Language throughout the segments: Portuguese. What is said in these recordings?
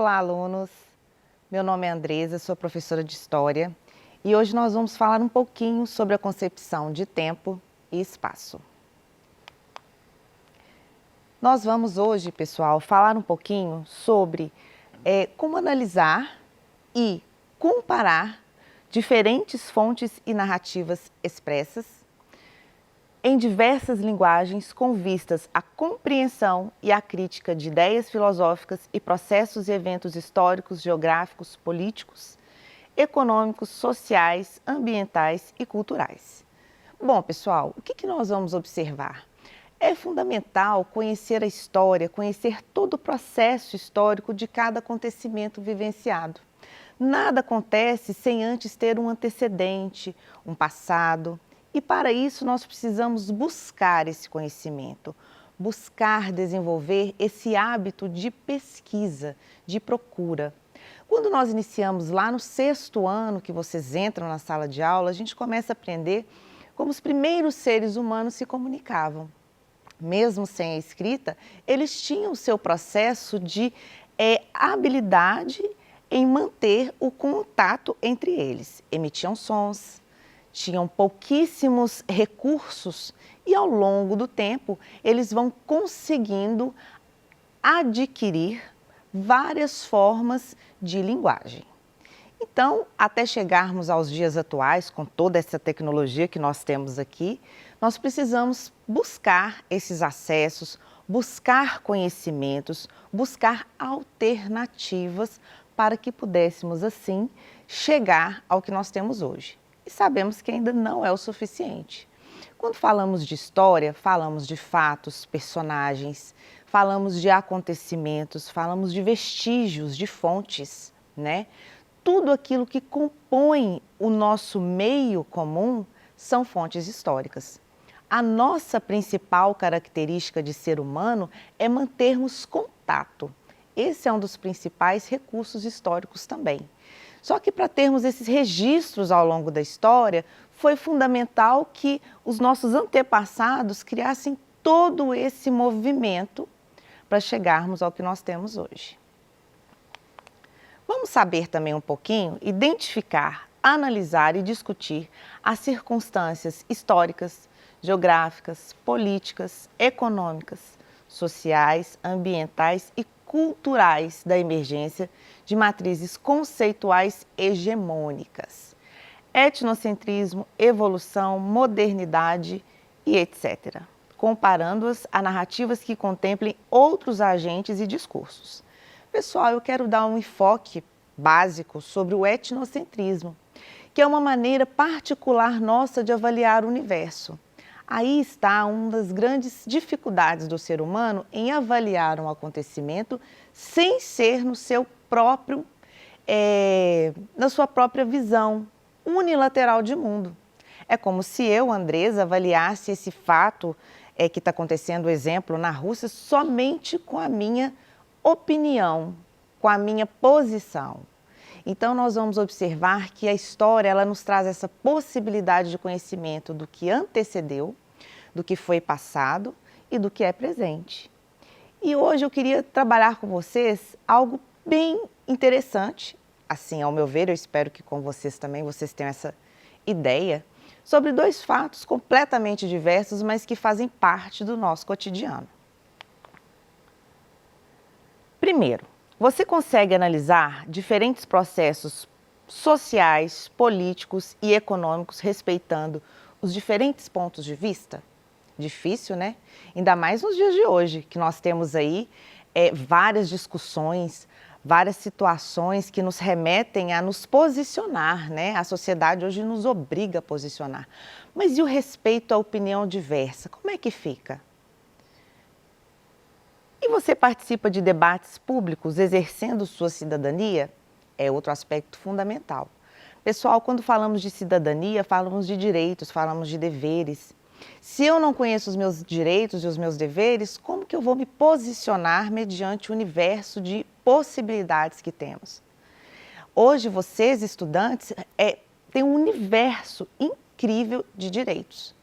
Olá, alunos! Meu nome é Andresa, sou professora de História e hoje nós vamos falar um pouquinho sobre a concepção de tempo e espaço. Nós vamos hoje, pessoal, falar um pouquinho sobre como analisar e comparar diferentes fontes e narrativas expressas em diversas linguagens com vistas à compreensão e à crítica de ideias filosóficas e processos e eventos históricos, geográficos, políticos, econômicos, sociais, ambientais e culturais. Bom, pessoal, o que nós vamos observar? É fundamental conhecer a história, conhecer todo o processo histórico de cada acontecimento vivenciado. Nada acontece sem antes ter um antecedente, um passado. E para isso nós precisamos buscar esse conhecimento, buscar desenvolver esse hábito de pesquisa, de procura. Quando nós iniciamos lá no 6º ano, que vocês entram na sala de aula, a gente começa a aprender como os primeiros seres humanos se comunicavam. Mesmo sem a escrita, eles tinham o seu processo de habilidade em manter o contato entre eles. Emitiam sons, tinham pouquíssimos recursos e ao longo do tempo eles vão conseguindo adquirir várias formas de linguagem. Então, até chegarmos aos dias atuais, com toda essa tecnologia que nós temos aqui, nós precisamos buscar esses acessos, buscar conhecimentos, buscar alternativas para que pudéssemos assim chegar ao que nós temos hoje. E sabemos que ainda não é o suficiente. Quando falamos de história, falamos de fatos, personagens, falamos de acontecimentos, falamos de vestígios, de fontes, né? Tudo aquilo que compõe o nosso meio comum são fontes históricas. A nossa principal característica de ser humano é mantermos contato. Esse é um dos principais recursos históricos também. Só que para termos esses registros ao longo da história, foi fundamental que os nossos antepassados criassem todo esse movimento para chegarmos ao que nós temos hoje. Vamos saber também um pouquinho, identificar, analisar e discutir as circunstâncias históricas, geográficas, políticas, econômicas, sociais, ambientais e culturais da emergência de matrizes conceituais hegemônicas, etnocentrismo, evolução, modernidade e etc., comparando-as a narrativas que contemplem outros agentes e discursos. Pessoal, eu quero dar um enfoque básico sobre o etnocentrismo, que é uma maneira particular nossa de avaliar o universo. Aí está uma das grandes dificuldades do ser humano em avaliar um acontecimento sem ser no seu próprio, na sua própria visão unilateral de mundo. É como se eu, Andresa, avaliasse esse fato que está acontecendo, exemplo, na Rússia, somente com a minha opinião, com a minha posição. Então, nós vamos observar que a história ela nos traz essa possibilidade de conhecimento do que antecedeu, do que foi passado e do que é presente. E hoje eu queria trabalhar com vocês algo bem interessante, assim, ao meu ver, eu espero que com vocês também, vocês tenham essa ideia, sobre 2 fatos completamente diversos, mas que fazem parte do nosso cotidiano. Primeiro, você consegue analisar diferentes processos sociais, políticos e econômicos respeitando os diferentes pontos de vista? Difícil, né? Ainda mais nos dias de hoje, que nós temos aí várias discussões, várias situações que nos remetem a nos posicionar, né? A sociedade hoje nos obriga a posicionar. Mas e o respeito à opinião diversa? Como é que fica? E você participa de debates públicos exercendo sua cidadania? É outro aspecto fundamental. Pessoal, quando falamos de cidadania, falamos de direitos, falamos de deveres. Se eu não conheço os meus direitos e os meus deveres, como que eu vou me posicionar mediante o universo de possibilidades que temos? Hoje, vocês, estudantes, têm um universo incrível de direitos.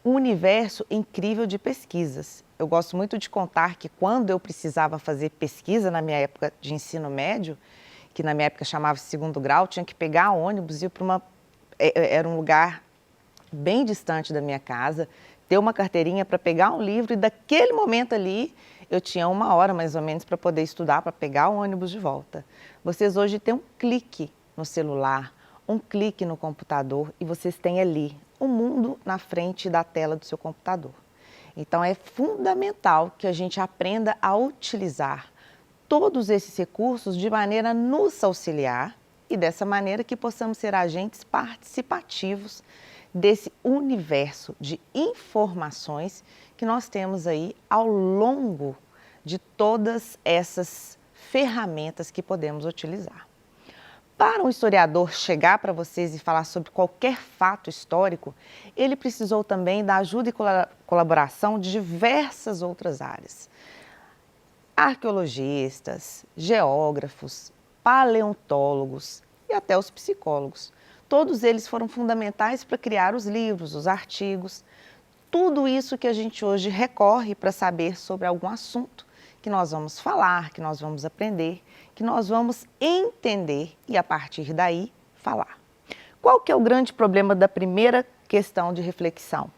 Um universo incrível de pesquisas. eu gosto muito de contar que quando eu precisava fazer pesquisa na minha época de ensino médio, que na minha época chamava-se segundo grau, tinha que pegar ônibus e ir para era um lugar bem distante da minha casa, ter uma carteirinha para pegar um livro e daquele momento ali eu tinha 1 hora mais ou menos para poder estudar, para pegar o ônibus de volta. Vocês hoje têm um clique no celular, um clique no computador e vocês têm ali o mundo na frente da tela do seu computador. Então é fundamental que a gente aprenda a utilizar todos esses recursos de maneira a nos auxiliar e dessa maneira que possamos ser agentes participativos desse universo de informações que nós temos aí ao longo de todas essas ferramentas que podemos utilizar. Para um historiador chegar para vocês e falar sobre qualquer fato histórico, ele precisou também da ajuda e colaboração de diversas outras áreas. Arqueologistas, geógrafos, paleontólogos e até os psicólogos. Todos eles foram fundamentais para criar os livros, os artigos, tudo isso que a gente hoje recorre para saber sobre algum assunto que nós vamos falar, que nós vamos aprender, que nós vamos entender e a partir daí falar. Qual que é o grande problema da primeira questão de reflexão?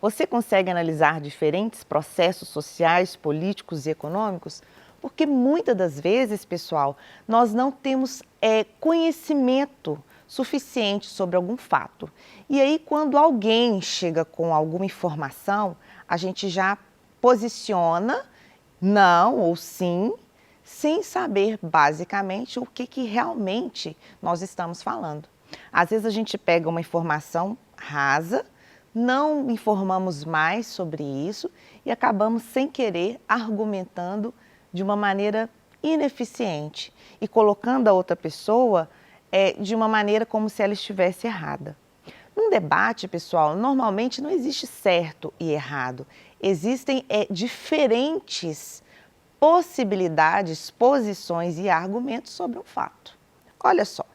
Você consegue analisar diferentes processos sociais, políticos e econômicos? Porque muitas das vezes, pessoal, nós não temos conhecimento suficiente sobre algum fato. E aí, quando alguém chega com alguma informação, a gente já posiciona não ou sim, sem saber basicamente o que realmente nós estamos falando. Às vezes a gente pega uma informação rasa, não informamos mais sobre isso e acabamos sem querer argumentando de uma maneira ineficiente e colocando a outra pessoa de uma maneira como se ela estivesse errada. Num debate, pessoal, normalmente não existe certo e errado. Existem diferentes possibilidades, posições e argumentos sobre um fato. Olha só.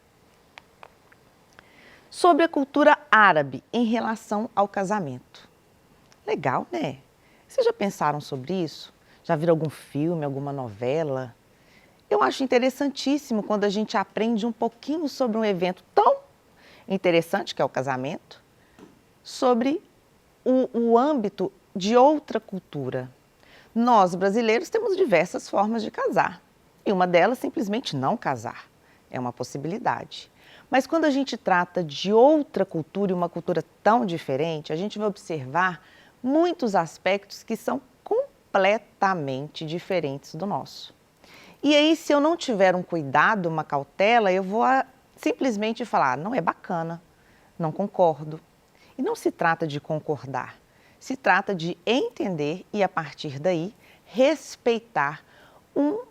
Sobre a cultura árabe em relação ao casamento. Legal, né? Vocês já pensaram sobre isso? Já viram algum filme, alguma novela? Eu acho interessantíssimo quando a gente aprende um pouquinho sobre um evento tão interessante, que é o casamento, sobre o âmbito de outra cultura. Nós, brasileiros, temos diversas formas de casar e uma delas simplesmente não casar. É uma possibilidade. Mas quando a gente trata de outra cultura e uma cultura tão diferente, a gente vai observar muitos aspectos que são completamente diferentes do nosso. E aí, se eu não tiver um cuidado, uma cautela, eu vou simplesmente falar, não é bacana, não concordo. E não se trata de concordar, se trata de entender e, a partir daí, respeitar um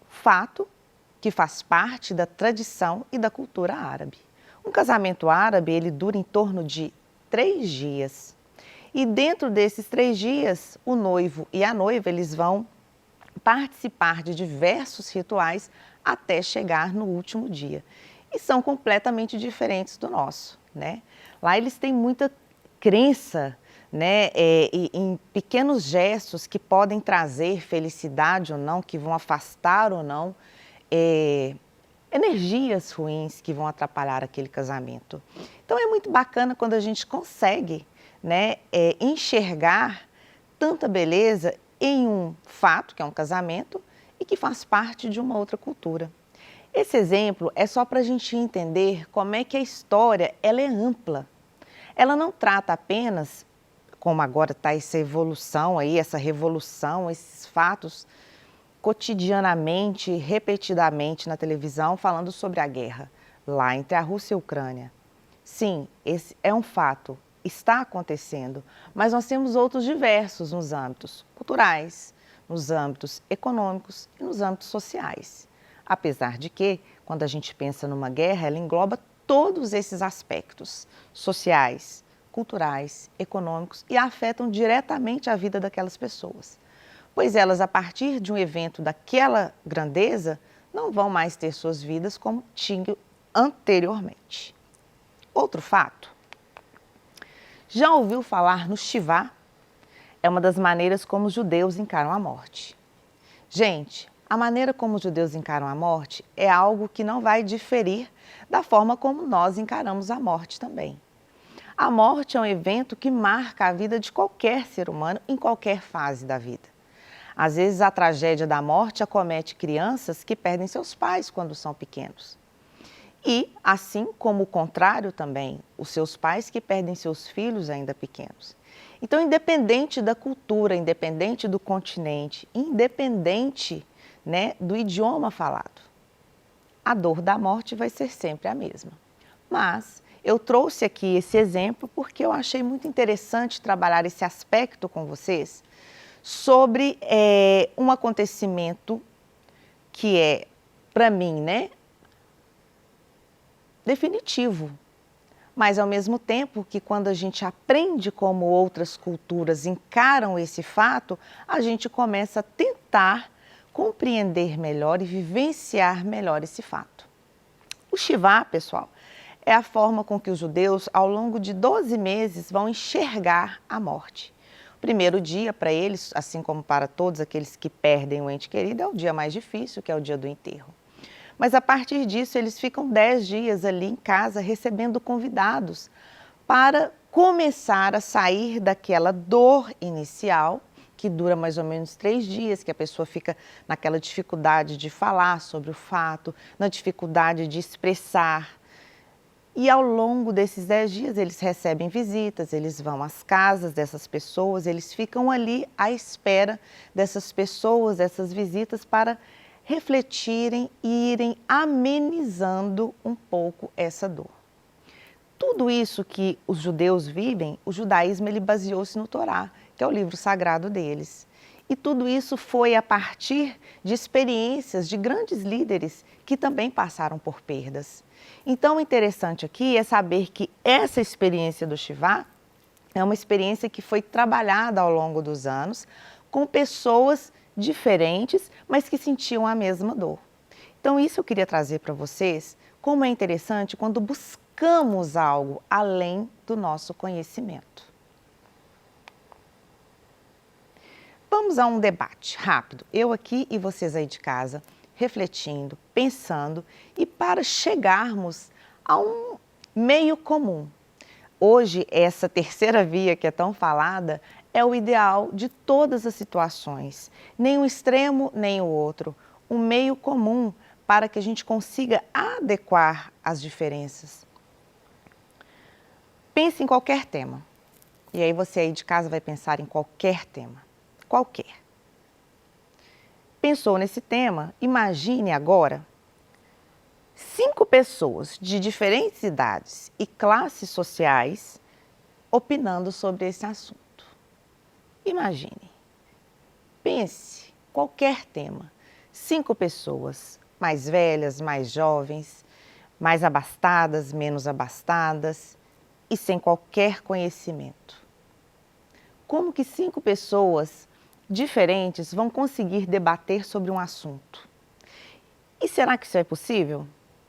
fato que faz parte da tradição e da cultura árabe. Um casamento árabe, ele dura em torno de 3 dias. E dentro desses 3 dias, o noivo e a noiva, eles vão participar de diversos rituais até chegar no último dia. E são completamente diferentes do nosso, né? Lá eles têm muita crença, né, em pequenos gestos que podem trazer felicidade ou não, que vão afastar ou não energias ruins que vão atrapalhar aquele casamento. Então é muito bacana quando a gente consegue, né, enxergar tanta beleza em um fato, que é um casamento, e que faz parte de uma outra cultura. Esse exemplo é só para a gente entender como é que a história ela é ampla. Ela não trata apenas, como agora está essa evolução aí, essa revolução, esses fatos cotidianamente, repetidamente na televisão, falando sobre a guerra lá entre a Rússia e a Ucrânia. Sim, esse é um fato, está acontecendo, mas nós temos outros diversos nos âmbitos culturais, nos âmbitos econômicos e nos âmbitos sociais. Apesar de que, quando a gente pensa numa guerra, ela engloba todos esses aspectos sociais, culturais, econômicos e afetam diretamente a vida daquelas pessoas. Pois elas, a partir de um evento daquela grandeza, não vão mais ter suas vidas como tinham anteriormente. Outro fato. Já ouviu falar no Shivá? é uma das maneiras como os judeus encaram a morte. Gente, a maneira como os judeus encaram a morte é algo que não vai diferir da forma como nós encaramos a morte também. A morte é um evento que marca a vida de qualquer ser humano em qualquer fase da vida. Às vezes a tragédia da morte acomete crianças que perdem seus pais quando são pequenos. E, assim como o contrário também, os seus pais que perdem seus filhos ainda pequenos. Então, independente da cultura, independente do continente, independente, do idioma falado, a dor da morte vai ser sempre a mesma. Mas eu trouxe aqui esse exemplo porque eu achei muito interessante trabalhar esse aspecto com vocês sobre um acontecimento que é, para mim, definitivo. Mas, ao mesmo tempo que quando a gente aprende como outras culturas encaram esse fato, a gente começa a tentar compreender melhor e vivenciar melhor esse fato. O Shivá, pessoal, é a forma com que os judeus, ao longo de 12 meses, vão enxergar a morte. O primeiro dia, para eles, assim como para todos aqueles que perdem o ente querido, é o dia mais difícil, que é o dia do enterro. Mas a partir disso, eles ficam 10 dias ali em casa recebendo convidados para começar a sair daquela dor inicial, que dura mais ou menos 3 dias, que a pessoa fica naquela dificuldade de falar sobre o fato, na dificuldade de expressar. E ao longo desses 10 dias, eles recebem visitas, eles vão às casas dessas pessoas, eles ficam ali à espera dessas pessoas, dessas visitas, para refletirem e irem amenizando um pouco essa dor. Tudo isso que os judeus vivem, o judaísmo ele baseou-se no Torá, que é o livro sagrado deles. E tudo isso foi a partir de experiências de grandes líderes que também passaram por perdas. Então, o interessante aqui é saber que essa experiência do Shivá é uma experiência que foi trabalhada ao longo dos anos com pessoas diferentes, mas que sentiam a mesma dor. Então, isso eu queria trazer para vocês, como é interessante quando buscamos algo além do nosso conhecimento. Vamos a um debate rápido, eu aqui e vocês aí de casa, refletindo, pensando e para chegarmos a um meio comum. Hoje, essa terceira via que é tão falada é o ideal de todas as situações, nem um extremo nem o outro, um meio comum para que a gente consiga adequar as diferenças. Pense em qualquer tema, e aí você aí de casa vai pensar em qualquer tema, qualquer. Pensou nesse tema, imagine agora 5 pessoas de diferentes idades e classes sociais opinando sobre esse assunto. Imagine, pense, qualquer tema, 5 pessoas, mais velhas, mais jovens, mais abastadas, menos abastadas e sem qualquer conhecimento. Como que 5 pessoas diferentes vão conseguir debater sobre um assunto? E será que isso é possível?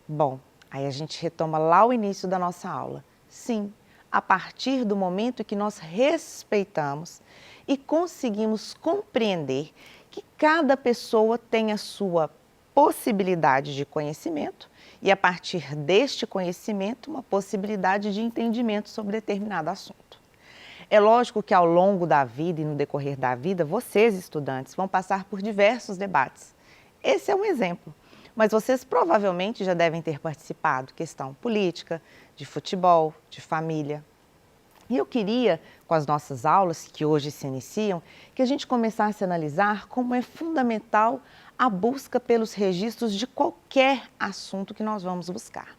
Bom, aí a gente retoma lá o início da nossa aula. Sim, a partir do momento que nós respeitamos e conseguimos compreender que cada pessoa tem a sua possibilidade de conhecimento e, a partir deste conhecimento, uma possibilidade de entendimento sobre determinado assunto. É lógico que ao longo da vida e no decorrer da vida, vocês, estudantes, vão passar por diversos debates. Esse é um exemplo, mas vocês provavelmente já devem ter participado, questão política, de futebol, de família. E eu queria, com as nossas aulas, que hoje se iniciam, que a gente começasse a analisar como é fundamental a busca pelos registros de qualquer assunto que nós vamos buscar.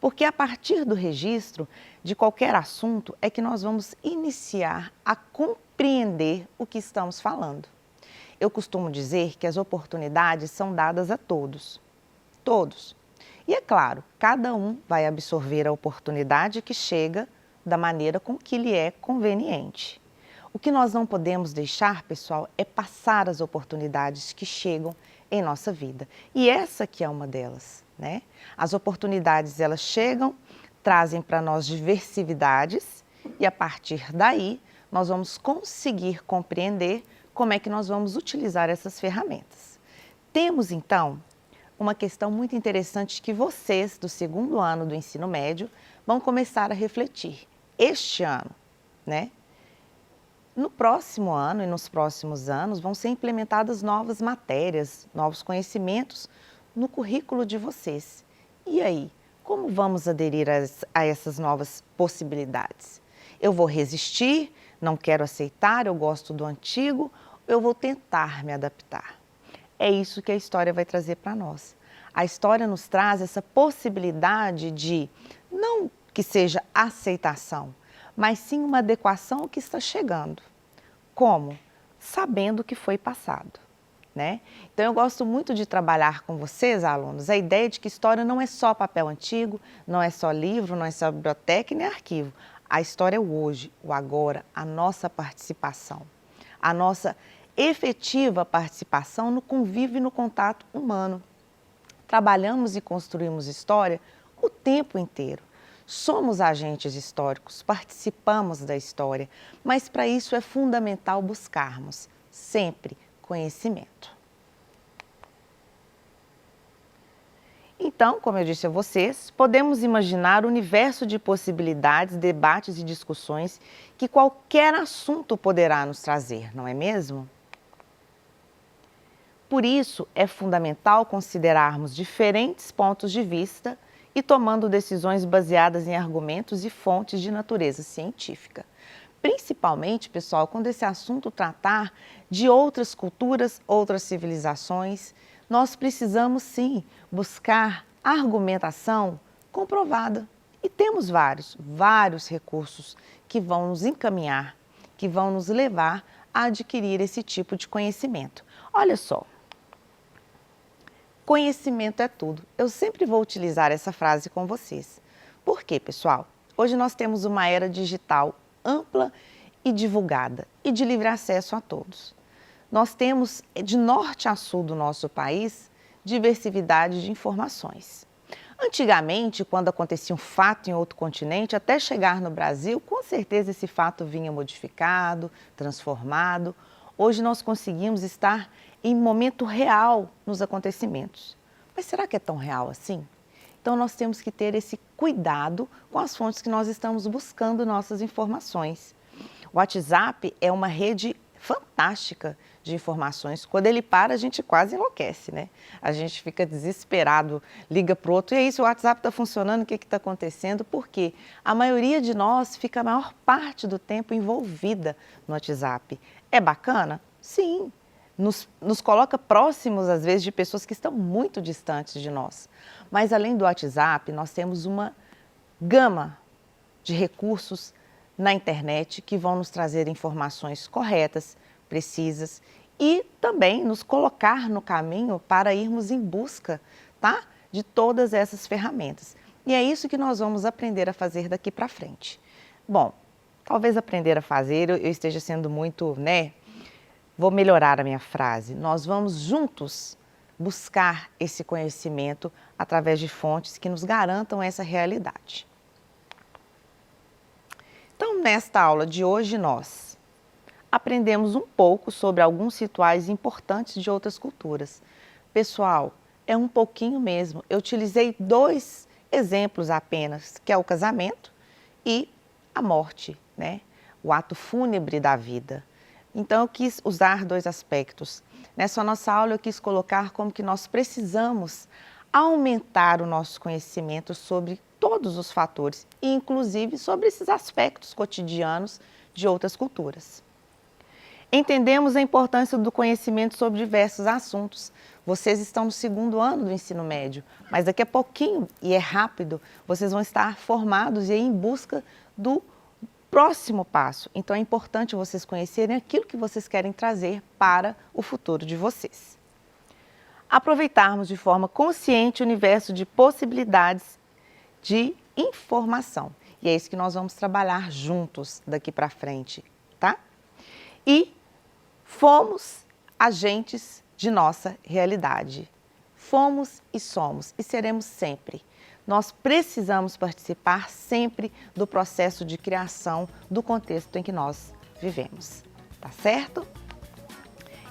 Porque a partir do registro de qualquer assunto é que nós vamos iniciar a compreender o que estamos falando. Eu costumo dizer que as oportunidades são dadas a todos. Todos. E é claro, cada um vai absorver a oportunidade que chega da maneira com que lhe é conveniente. O que nós não podemos deixar, pessoal, é passar as oportunidades que chegam em nossa vida. E essa que é uma delas, As oportunidades, elas chegam, trazem para nós diversidades e a partir daí nós vamos conseguir compreender como é que nós vamos utilizar essas ferramentas. Temos, então, uma questão muito interessante que vocês, do segundo ano do ensino médio, vão começar a refletir este ano, né? No próximo ano e nos próximos anos vão ser implementadas novas matérias, novos conhecimentos no currículo de vocês. E aí, como vamos aderir a essas novas possibilidades? Eu vou resistir, não quero aceitar, eu gosto do antigo, eu vou tentar me adaptar. É isso que a história vai trazer para nós. A história nos traz essa possibilidade de, não que seja aceitação, mas sim uma adequação ao que está chegando. Como? Sabendo o que foi passado, né? Então eu gosto muito de trabalhar com vocês, alunos, a ideia de que história não é só papel antigo, não é só livro, não é só biblioteca e nem arquivo. A história é o hoje, o agora, a nossa participação, a nossa efetiva participação no convívio e no contato humano. Trabalhamos e construímos história o tempo inteiro. Somos agentes históricos, participamos da história, mas para isso é fundamental buscarmos sempre conhecimento. Então, como eu disse a vocês, podemos imaginar o universo de possibilidades, debates e discussões que qualquer assunto poderá nos trazer, não é mesmo? Por isso, é fundamental considerarmos diferentes pontos de vista e tomando decisões baseadas em argumentos e fontes de natureza científica. Principalmente, pessoal, quando esse assunto tratar de outras culturas, outras civilizações, nós precisamos sim buscar argumentação comprovada. E temos vários recursos que vão nos encaminhar, que vão nos levar a adquirir esse tipo de conhecimento. Olha só. Conhecimento é tudo. Eu sempre vou utilizar essa frase com vocês. Por quê, pessoal? Hoje nós temos uma era digital ampla e divulgada e de livre acesso a todos. Nós temos, de norte a sul do nosso país, diversidade de informações. Antigamente, quando acontecia um fato em outro continente, até chegar no Brasil, com certeza esse fato vinha modificado, transformado. Hoje nós conseguimos estar em momento real nos acontecimentos. Mas será que é tão real assim? Então nós temos que ter esse cuidado com as fontes que nós estamos buscando nossas informações. O WhatsApp é uma rede fantástica de informações. Quando ele para, a gente quase enlouquece, né? A gente fica desesperado, liga para o outro, e aí, se o WhatsApp está funcionando, o que está acontecendo? Porque a maioria de nós fica a maior parte do tempo envolvida no WhatsApp. É bacana? Sim. Nos coloca próximos, às vezes, de pessoas que estão muito distantes de nós. Mas, além do WhatsApp, nós temos uma gama de recursos na internet que vão nos trazer informações corretas, precisas e também nos colocar no caminho para irmos em busca, tá? De todas essas ferramentas. E é isso que nós vamos aprender a fazer daqui para frente. Bom, talvez aprender a fazer, eu esteja sendo muito, né? Vou melhorar a minha frase. Nós vamos juntos buscar esse conhecimento através de fontes que nos garantam essa realidade. Então, nesta aula de hoje, nós aprendemos um pouco sobre alguns rituais importantes de outras culturas. Pessoal, é um pouquinho mesmo. Eu utilizei 2 exemplos apenas, que é o casamento e a morte, né? O ato fúnebre da vida. Então, eu quis usar 2 aspectos. Nessa nossa aula, eu quis colocar como que nós precisamos aumentar o nosso conhecimento sobre todos os fatores, inclusive sobre esses aspectos cotidianos de outras culturas. Entendemos a importância do conhecimento sobre diversos assuntos. Vocês estão no segundo ano do ensino médio, mas daqui a pouquinho, e é rápido, vocês vão estar formados e em busca do próximo passo. Então é importante vocês conhecerem aquilo que vocês querem trazer para o futuro de vocês. Aproveitarmos de forma consciente o universo de possibilidades de informação. E é isso que nós vamos trabalhar juntos daqui para frente, tá? E fomos agentes de nossa realidade. Fomos e somos e seremos sempre. Nós precisamos participar sempre do processo de criação do contexto em que nós vivemos, tá certo?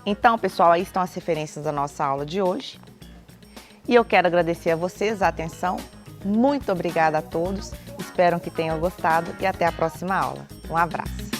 Então, pessoal, aí estão as referências da nossa aula de hoje. E eu quero agradecer a vocês a atenção. Muito obrigada a todos. Espero que tenham gostado e até a próxima aula. Um abraço.